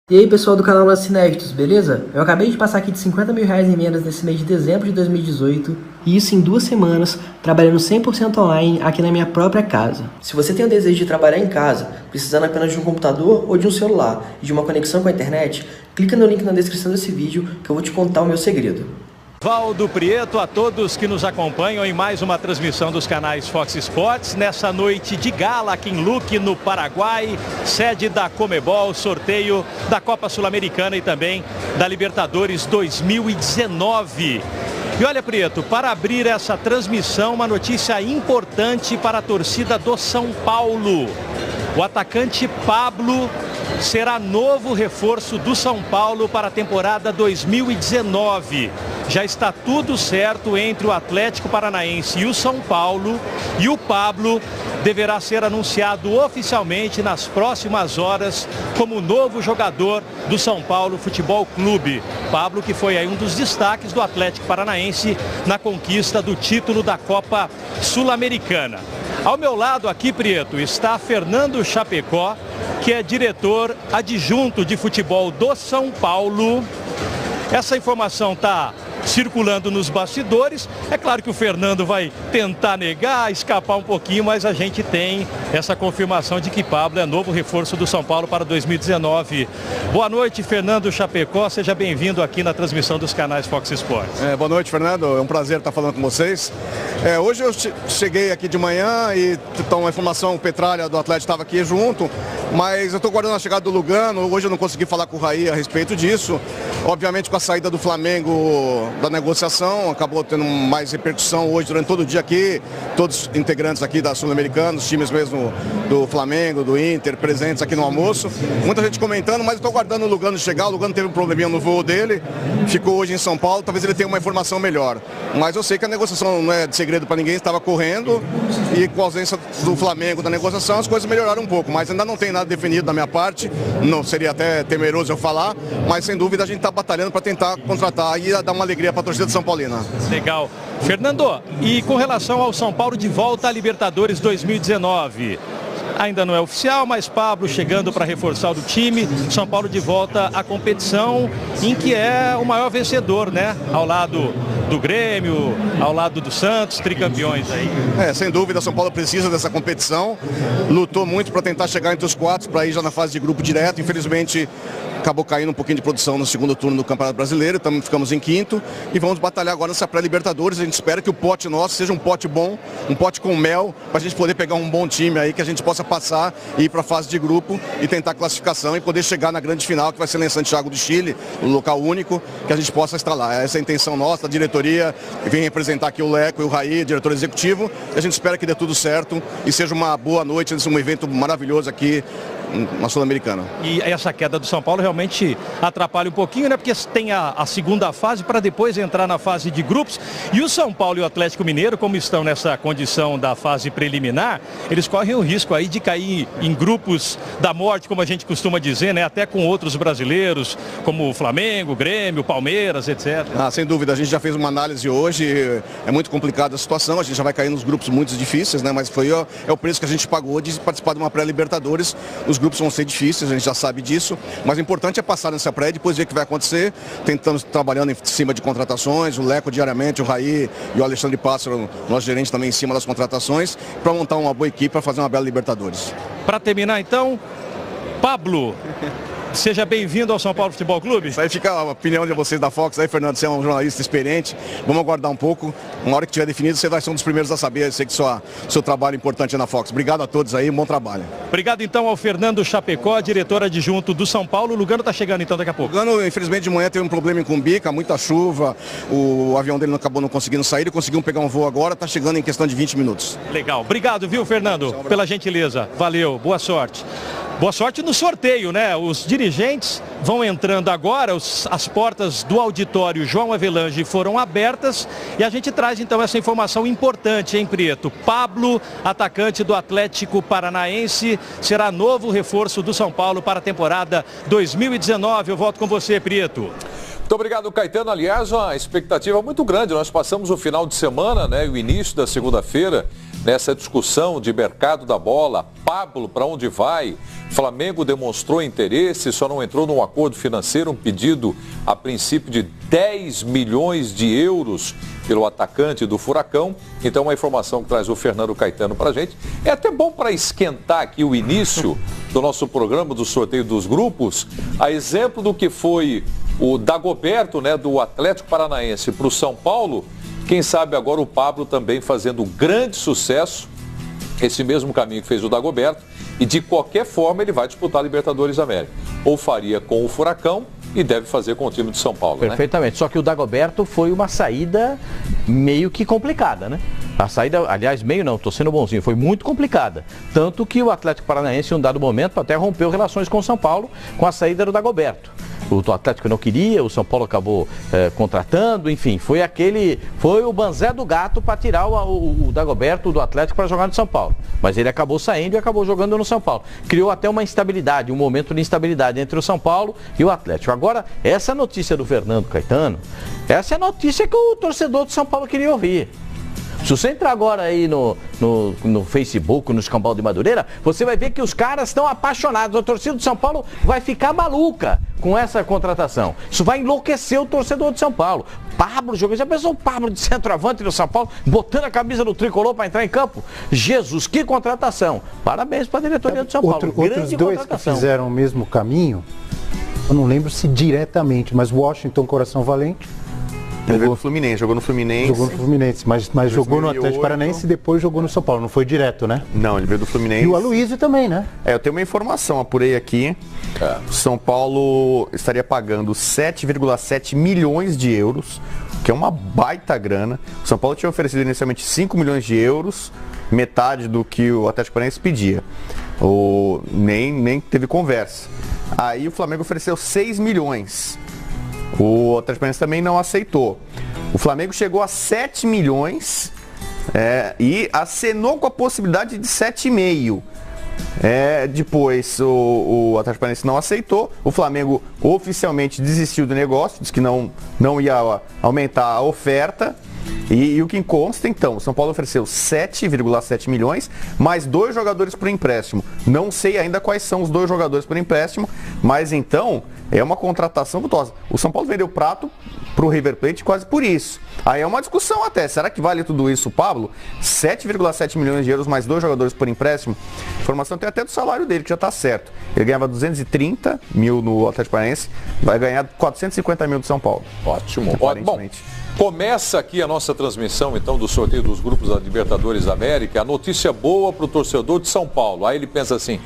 E aí pessoal do canal Lances Inéditos, beleza? Eu acabei de passar aqui de 50 mil reais em vendas nesse mês de dezembro de 2018 e isso em 2 semanas, trabalhando 100% online aqui na minha própria casa. Se você tem o desejo de trabalhar em casa, precisando apenas de um computador ou de um celular e de uma conexão com a internet, clica no link na descrição desse vídeo que eu vou te contar o meu segredo. Valdo Prieto, a todos que nos acompanham em mais uma transmissão dos canais Fox Sports, nessa noite de gala aqui em Luque, no Paraguai, sede da Comebol, sorteio da Copa Sul-Americana e também da Libertadores 2019. E olha, Prieto, para abrir essa transmissão, uma notícia importante para a torcida do São Paulo. O atacante Pablo será novo reforço do São Paulo para a temporada 2019. Já está tudo certo entre o Atlético Paranaense e o São Paulo. E o Pablo deverá ser anunciado oficialmente nas próximas horas como novo jogador do São Paulo Futebol Clube. Pablo, que foi aí um dos destaques do Atlético Paranaense na conquista do título da Copa Sul-Americana. Ao meu lado aqui, Prieto, está Fernando Chapecó, que é diretor adjunto de futebol do São Paulo. Essa informação está circulando nos bastidores. É claro que o Fernando vai tentar negar, escapar um pouquinho, mas a gente tem essa confirmação de que Pablo é novo reforço do São Paulo para 2019. Boa noite, Fernando Chapecó. Seja bem-vindo aqui na transmissão dos canais Fox Sports. Boa noite, Fernando. É um prazer estar falando com vocês. Hoje eu cheguei aqui de manhã e então, a informação, o Petralha do Atlético estava aqui junto, mas eu estou guardando a chegada do Lugano. Hoje eu não consegui falar com o Raí a respeito disso. Obviamente, com a saída do Flamengo da negociação, acabou tendo mais repercussão hoje durante todo o dia aqui, todos os integrantes aqui da Sul-Americana, os times mesmo do Flamengo, do Inter, presentes aqui no almoço. Muita gente comentando, mas eu estou guardando o Lugano chegar. O Lugano teve um probleminha no voo dele, ficou hoje em São Paulo, talvez ele tenha uma informação melhor. Mas eu sei que a negociação não é de segredo para ninguém, estava correndo e com a ausência do Flamengo da negociação as coisas melhoraram um pouco, mas ainda não tem nada definido da minha parte, não seria até temeroso eu falar, mas sem dúvida a gente está batalhando para tentar contratar e dar uma alegria para a torcida de São Paulina. Legal. Fernando, e com relação ao São Paulo de volta à Libertadores 2019, ainda não é oficial, mas Pablo chegando para reforçar o time, São Paulo de volta à competição em que é o maior vencedor, né? Ao lado do Grêmio, ao lado do Santos, tricampeões aí. Sem dúvida, São Paulo precisa dessa competição, lutou muito para tentar chegar entre os 4, para ir já na fase de grupo direto, infelizmente acabou caindo um pouquinho de produção no segundo turno do Campeonato Brasileiro, ficamos em 5º e vamos batalhar agora nessa pré-Libertadores. A gente espera que o pote nosso seja um pote bom, um pote com mel, para a gente poder pegar um bom time aí, que a gente possa passar e ir para a fase de grupo e tentar a classificação e poder chegar na grande final, que vai ser lá em Santiago do Chile, o local único, que a gente possa estar lá. Essa é a intenção nossa, da diretoria, que vem representar aqui o Leco e o Raí, diretor executivo, e a gente espera que dê tudo certo e seja uma boa noite, um evento maravilhoso aqui na Sul-Americana. E essa queda do São Paulo realmente atrapalha um pouquinho, né? Porque tem a segunda fase para depois entrar na fase de grupos. E o São Paulo e o Atlético Mineiro, como estão nessa condição da fase preliminar, eles correm o risco aí de cair em grupos da morte, como a gente costuma dizer, né? Até com outros brasileiros, como o Flamengo, Grêmio, Palmeiras, etc. Sem dúvida, a gente já fez uma análise hoje, é muito complicada a situação, a gente já vai cair nos grupos muito difíceis, né? Mas é o preço que a gente pagou de participar de uma pré-Libertadores. Os grupos vão ser difíceis, a gente já sabe disso, mas o importante é passar nessa pré e depois ver o que vai acontecer. Tentamos trabalhando em cima de contratações, o Leco diariamente, o Raí e o Alexandre Pássaro, nosso gerente, também em cima das contratações, para montar uma boa equipe para fazer uma bela Libertadores. Para terminar então, Pablo, seja bem-vindo ao São Paulo Futebol Clube. Isso aí fica a opinião de vocês da Fox. Aí, Fernando, você é um jornalista experiente. Vamos aguardar um pouco. Uma hora que tiver definido, você vai ser um dos primeiros a saber. Eu sei que seu trabalho é importante na Fox. Obrigado a todos aí, um bom trabalho. Obrigado então ao Fernando Chapecó, diretor adjunto do São Paulo. O Lugano está chegando então daqui a pouco. O Lugano, infelizmente, de manhã teve um problema em Cumbica, muita chuva. O avião dele acabou não conseguindo sair. Ele conseguiu pegar um voo agora, está chegando em questão de 20 minutos. Legal. Obrigado, viu, Fernando, pela gentileza. Valeu, boa sorte. Boa sorte no sorteio, né? Os dirigentes vão entrando agora, as portas do auditório João Avelange foram abertas e a gente traz então essa informação importante, hein, Prieto? Pablo, atacante do Atlético Paranaense, será novo reforço do São Paulo para a temporada 2019. Eu volto com você, Prieto. Muito obrigado, Caetano. Aliás, uma expectativa muito grande. Nós passamos o final de semana, né, o início da segunda-feira, nessa discussão de mercado da bola. Pablo, para onde vai? Flamengo demonstrou interesse, só não entrou num acordo financeiro, um pedido a princípio de 10 milhões de euros pelo atacante do Furacão. Então, uma informação que traz o Fernando Caetano para a gente. É até bom para esquentar aqui o início do nosso programa do sorteio dos grupos, a exemplo do que foi o Dagoberto, né, do Atlético Paranaense para o São Paulo. Quem sabe agora o Pablo também fazendo grande sucesso, esse mesmo caminho que fez o Dagoberto, e de qualquer forma ele vai disputar a Libertadores da América. Ou faria com o Furacão e deve fazer com o time de São Paulo, Perfeitamente, né? Só que o Dagoberto foi uma saída meio que complicada, né? A saída, aliás, meio não, estou sendo bonzinho, foi muito complicada. Tanto que o Atlético Paranaense, em um dado momento, até rompeu relações com o São Paulo com a saída do Dagoberto. O Atlético não queria, o São Paulo acabou contratando, enfim, foi o banzé do gato para tirar o Dagoberto do Atlético para jogar no São Paulo. Mas ele acabou saindo e acabou jogando no São Paulo. Criou até uma instabilidade, um momento de instabilidade entre o São Paulo e o Atlético. Agora, essa notícia do Fernando Caetano, essa é a notícia que o torcedor do São Paulo queria ouvir. Se você entrar agora aí no Facebook, no Escambau de Madureira, você vai ver que os caras estão apaixonados. A torcida do São Paulo vai ficar maluca com essa contratação. Isso vai enlouquecer o torcedor de São Paulo. Pablo jogou. Já pensou o Pablo de centroavante do São Paulo, botando a camisa do tricolor para entrar em campo? Jesus, que contratação. Parabéns para a diretoria do São Paulo. Outros dois que fizeram o mesmo caminho, eu não lembro se diretamente, mas Washington Coração Valente. Jogou no Fluminense. Jogou no Fluminense, mas jogou no Atlético Paranaense e depois jogou no São Paulo. Não foi direto, né? Não, ele veio do Fluminense. E o Aloysio também, né? Eu tenho uma informação, apurei aqui. São Paulo estaria pagando 7,7 milhões de euros, que é uma baita grana. O São Paulo tinha oferecido inicialmente 5 milhões de euros, metade do que o Atlético Paranaense pedia. Nem teve conversa. Aí o Flamengo ofereceu 6 milhões. O Atlético Paranaense também não aceitou. O Flamengo chegou a 7 milhões e acenou com a possibilidade de 7,5. Depois o Atlético Paranaense não aceitou. O Flamengo oficialmente desistiu do negócio, disse que não ia aumentar a oferta. E o que consta, então, o São Paulo ofereceu 7,7 milhões, mais 2 jogadores por empréstimo. Não sei ainda quais são os 2 jogadores por empréstimo, mas então é uma contratação custosa. O São Paulo vendeu prato para o River Plate quase por isso. Aí é uma discussão até, será que vale tudo isso, Pablo? 7,7 milhões de euros mais 2 jogadores por empréstimo? Informação tem até do salário dele, que já está certo. Ele ganhava 230 mil no Atlético Paranaense, vai ganhar 450 mil do São Paulo. Ótimo. Bom, começa aqui a nossa transmissão, então, do sorteio dos grupos da Libertadores da América. A notícia boa para o torcedor de São Paulo. Aí ele pensa assim,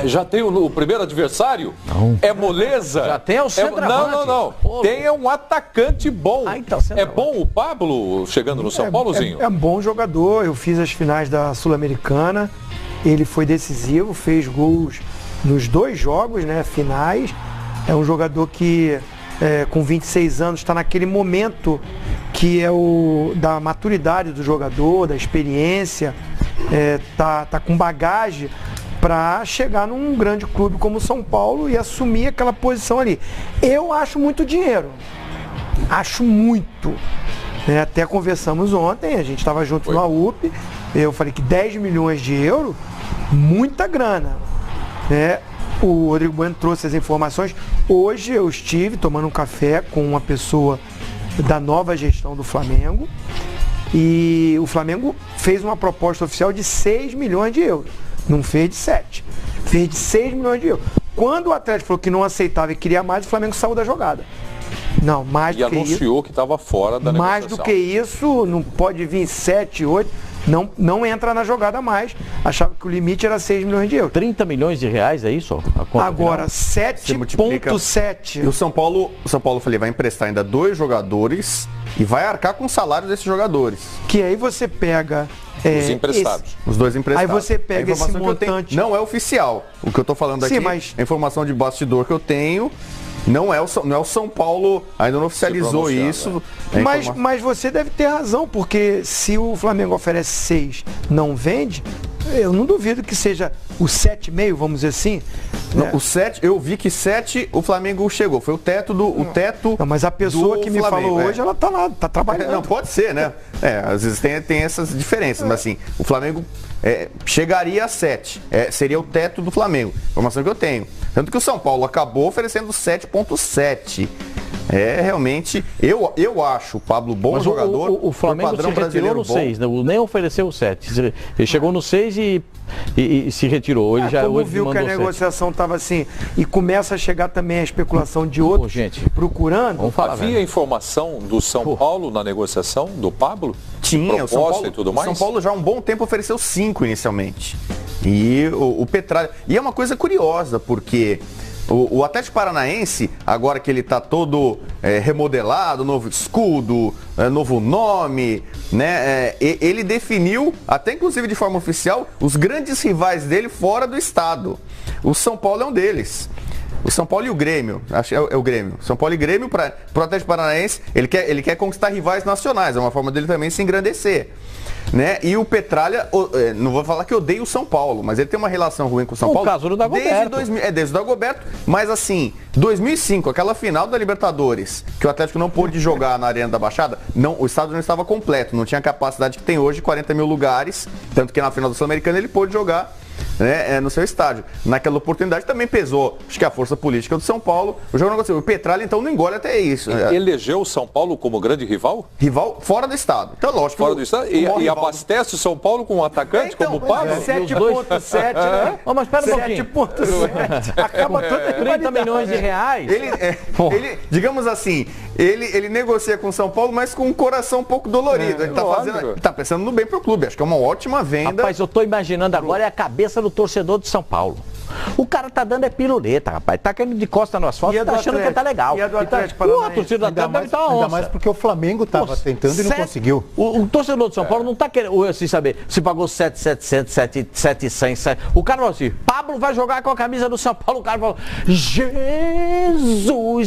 já tem o primeiro adversário? Não. É moleza? Já tem o centroavante. Não. Tem um atacante bom. Então, é bom o Pablo chegando no São Paulozinho? É bom jogador. Eu fiz as finais da Sul-Americana. Ele foi decisivo, fez gols nos 2 jogos, né, finais. É um jogador que... com 26 anos, está naquele momento que é da maturidade do jogador, da experiência, tá com bagagem para chegar num grande clube como o São Paulo e assumir aquela posição ali. Eu acho muito dinheiro, acho muito. Até conversamos ontem, a gente estava junto no AUP, eu falei que 10 milhões de euros, muita grana. O Rodrigo Bueno trouxe as informações. Hoje eu estive tomando um café com uma pessoa da nova gestão do Flamengo e o Flamengo fez uma proposta oficial de 6 milhões de euros. Não fez de 7. Fez de 6 milhões de euros. Quando o Atlético falou que não aceitava e queria mais, o Flamengo saiu da jogada. Não, mais do que isso. E anunciou que estava fora da negociação. Mais do que isso, não pode vir 7, 8... Não entra na jogada mais. Achava que o limite era 6 milhões de euros. 30 milhões de reais, é isso? Agora, 7,7. E o São Paulo, falei, vai emprestar ainda 2 jogadores e vai arcar com o salário desses jogadores. Que aí você pega... os emprestados. Os 2 emprestados. Aí você pega esse montante... Não é oficial. O que eu estou falando aqui, a informação de bastidor que eu tenho... Não é o São Paulo, ainda não oficializou isso. Mas você deve ter razão, porque se o Flamengo oferece 6, não vende, eu não duvido que seja o 7,5, vamos dizer assim, O 7, eu vi que 7 o Flamengo chegou. Foi o teto do. O teto. Não, mas a pessoa que me Flamengo, falou hoje, ela tá lá, tá trabalhando. Não, pode ser, né? Às vezes tem essas diferenças, mas assim, o Flamengo chegaria a 7. Seria o teto do Flamengo. Informação que eu tenho. Tanto que o São Paulo acabou oferecendo 7,7. Realmente, eu acho o Pablo bom jogador. O Flamengo se retirou no 6, né? Nem ofereceu o 7. Ele chegou no 6 e se retirou. Ele já como hoje viu que a negociação estava assim, e começa a chegar também a especulação de outros procurando. Havia informação do São Paulo na negociação do Pablo? Tinha, o São Paulo, e tudo mais? São Paulo já há um bom tempo ofereceu 5 inicialmente. E o Petralha. E é uma coisa curiosa, porque o Atlético Paranaense, agora que ele está todo remodelado, novo escudo, novo nome, né? Ele definiu, até inclusive de forma oficial, os grandes rivais dele fora do estado. O São Paulo é um deles. O São Paulo e o Grêmio, acho que é o Grêmio. São Paulo e Grêmio, para o Atlético Paranaense, ele quer conquistar rivais nacionais, é uma forma dele também se engrandecer. Né? E o Petralha, não vou falar que odeia o São Paulo, mas ele tem uma relação ruim com o São Paulo. O caso do Dagoberto. Desde o Dagoberto, mas assim, 2005, aquela final da Libertadores, que o Atlético não pôde jogar na Arena da Baixada, o estádio não estava completo, não tinha a capacidade que tem hoje, 40 mil lugares, tanto que na final do Sul-Americana ele pôde jogar, né, no seu estádio. Naquela oportunidade também pesou, acho que a força política do São Paulo. O jogo não aconteceu. O Petralha então não engole até isso. Elegeu o São Paulo como grande rival? Rival fora do estado. Então, lógico. Fora do estado? E abastece o São Paulo com um atacante como o Pablo? 7,7, né? Mas espera um pouquinho. 7,7. Acaba toda 30 milhões de reais. Ele, digamos assim, ele negocia com o São Paulo, mas com um coração um pouco dolorido. Ele tá pensando no bem pro clube. Acho que é uma ótima venda. Rapaz, eu tô imaginando agora a cabeça do torcedor de São Paulo. O cara tá dando piruleta, rapaz. Tá caindo de costa no asfalto e tá achando que tá legal. E a do Atlético Paranaense? A torcida do Atlético deve estar uma onça. Ainda mais porque o Flamengo tava tentando e não conseguiu. O torcedor de São Paulo não tá querendo, assim, saber se pagou 7,700, 7,100. O cara falou assim, Pablo vai jogar com a camisa do São Paulo. O cara falou, Jesus,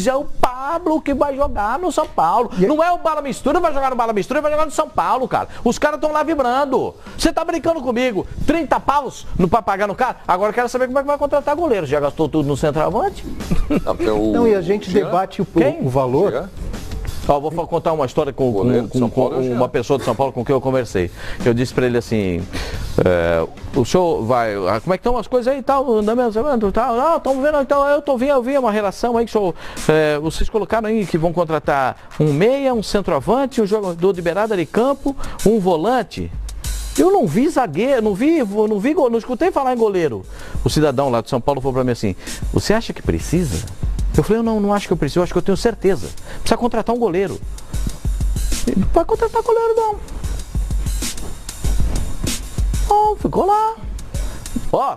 é o Pablo que vai jogar no São Paulo. Não é o Bala Mistura, vai jogar no Bala Mistura, vai jogar no São Paulo, cara. Os caras estão lá vibrando. Você tá brincando comigo? 30 paus pra pagar no cara? Agora eu quero saber como é que vai contratar goleiro. Já gastou tudo no centroavante? Não, e a gente debate o valor. Vou contar uma história com uma pessoa de São Paulo com quem eu conversei. Eu disse para ele assim, o senhor vai, como é que estão as coisas aí e tal, andamento, tal, estamos vendo, então eu vi uma relação aí que vocês colocaram aí que vão contratar um meia, um centroavante, um jogador de beirada de campo, um volante. Eu não vi zagueiro, não escutei falar em goleiro. O cidadão lá de São Paulo falou para mim assim, você acha que precisa? Eu falei, não acho que eu preciso, eu acho que eu tenho certeza. Precisa contratar um goleiro. Não pode contratar goleiro, não. Ficou lá.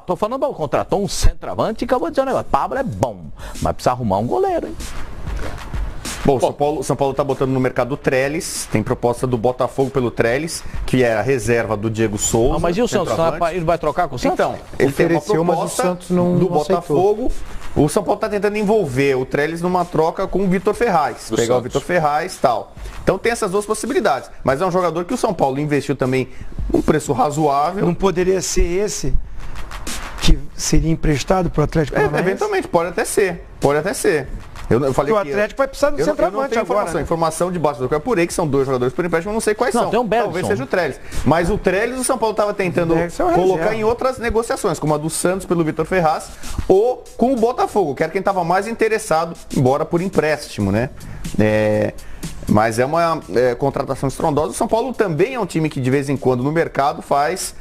Tô falando, contratou um centroavante e acabou de dizer um negócio. Pablo é bom, mas precisa arrumar um goleiro, hein? Bom, São Paulo está botando no mercado o Trellis, tem proposta do Botafogo pelo Trellis, que é a reserva do Diego Souza. Mas e o Santos? Ele vai trocar com o Santos? Então, ele tem uma proposta mas o Santos não do Botafogo. O São Paulo está tentando envolver o Trellis numa troca com o Vitor Ferraz. Pegar Santos. O Vitor Ferraz e tal. Então tem essas duas possibilidades. Mas é um jogador que o São Paulo investiu também um preço razoável. Não poderia ser esse que seria emprestado para o Atlético Paranaense? Eventualmente, pode até ser. Eu falei que o Atlético vai precisar do centroavante agora. Informação de baixo do que eu apurei, que são 2 jogadores por empréstimo, eu não sei quais são. Tem um Bergson. Talvez seja o Trellis. Mas o Trellis o São Paulo estava tentando colocar em outras negociações, como a do Santos pelo Vitor Ferraz, ou com o Botafogo, que era quem estava mais interessado, embora por empréstimo, né? Mas é uma contratação estrondosa. O São Paulo também é um time que de vez em quando no mercado faz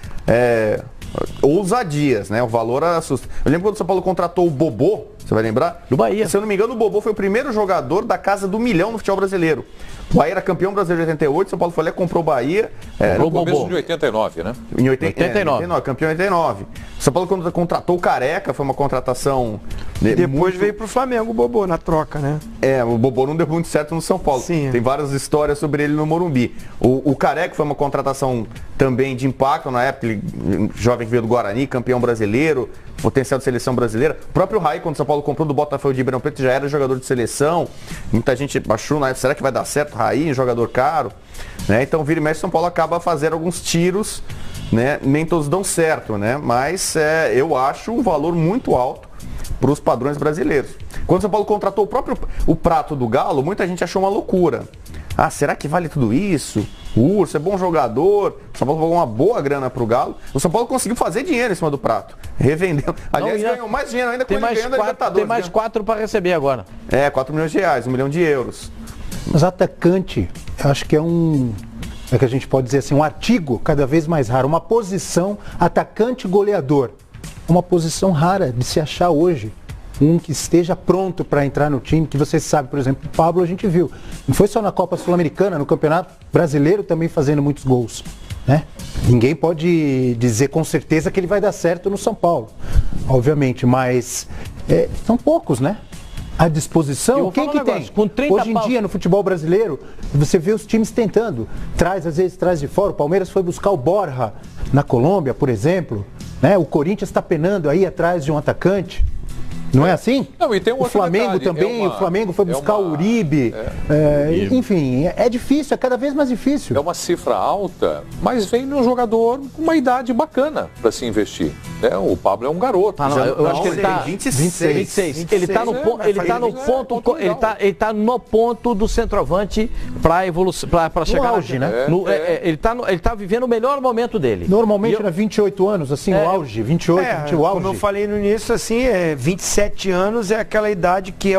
ousadias, né? O valor assusta. Eu lembro quando o São Paulo contratou o Bobô, você vai lembrar? Do Bahia. Se eu não me engano, o Bobô foi o primeiro jogador da casa do milhão no futebol brasileiro. O Bahia era campeão brasileiro de 88, São Paulo foi lá e comprou o Bahia. No começo de 89, né? Em 89, campeão em 89. São Paulo quando contratou o Careca, foi uma contratação... E depois veio pro Flamengo o Bobô na troca, né? O Bobô não deu muito certo no São Paulo. Sim. Tem várias histórias sobre ele no Morumbi. O Careca foi uma contratação também de impacto na época, jovem que veio do Guarani, campeão brasileiro, potencial de seleção brasileira. O próprio Raí, quando o São Paulo comprou do Botafogo de Ribeirão Preto, já era jogador de seleção. Muita gente achou na época, será que vai dar certo? Raí, um jogador caro. Né? Então, vira e mexe, São Paulo acaba fazendo alguns tiros, né? Nem todos dão certo, né? Mas eu acho um valor muito alto para os padrões brasileiros. Quando o São Paulo contratou o Prato do Galo, muita gente achou uma loucura. Ah, será que vale tudo isso? O Urso é bom jogador, o São Paulo pagou uma boa grana pro Galo. O São Paulo conseguiu fazer dinheiro em cima do Prato. Revendeu. Aliás, ganhou mais dinheiro ainda quando ele ganhou da Libertadores. Tem mais 4 para receber agora. 4 milhões de reais, 1 milhão de euros. Mas atacante, eu acho que é que a gente pode dizer assim, um artigo cada vez mais raro, uma posição atacante goleador. Uma posição rara de se achar hoje. Um que esteja pronto para entrar no time, que você sabe, por exemplo, o Pablo a gente viu. Não foi só na Copa Sul-Americana, no Campeonato Brasileiro também fazendo muitos gols, né? Ninguém pode dizer com certeza que ele vai dar certo no São Paulo, obviamente, mas são poucos, né? À disposição, quem que tem? Com 30 Hoje em dia, no futebol brasileiro, você vê os times tentando. Às vezes traz de fora. O Palmeiras foi buscar o Borja na Colômbia, por exemplo, né? O Corinthians está penando aí atrás de um atacante. Não é assim? Não, e tem um o Flamengo detalhe, também, o Flamengo foi buscar o Uribe. Enfim, é difícil, é cada vez mais difícil. É uma cifra alta, mas vem num jogador com uma idade bacana para se investir. O Pablo é um garoto. Eu acho que ele está 26. Ele está no ponto do centroavante para evolução, para chegar no auge, né? Ele está vivendo o melhor momento dele. Normalmente era 28 anos, assim, o auge, 28, o auge. Como eu falei no início, assim, 27 anos é aquela idade que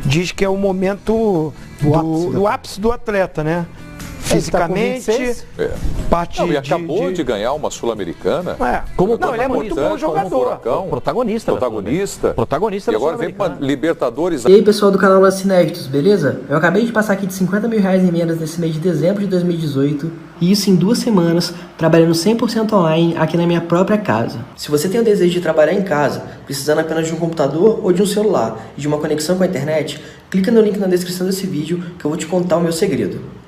diz que é o momento do ápice do atleta, né? Fisicamente, e acabou de ganhar uma Sul-Americana. Ele é muito bom jogador. Protagonista. E agora vem para Libertadores. E aí, pessoal do canal Lance Inéditos, beleza? Eu acabei de passar aqui de 50 mil reais em vendas nesse mês de dezembro de 2018, e isso em 2 semanas, trabalhando 100% online aqui na minha própria casa. Se você tem o desejo de trabalhar em casa, precisando apenas de um computador ou de um celular e de uma conexão com a internet, clica no link na descrição desse vídeo que eu vou te contar o meu segredo.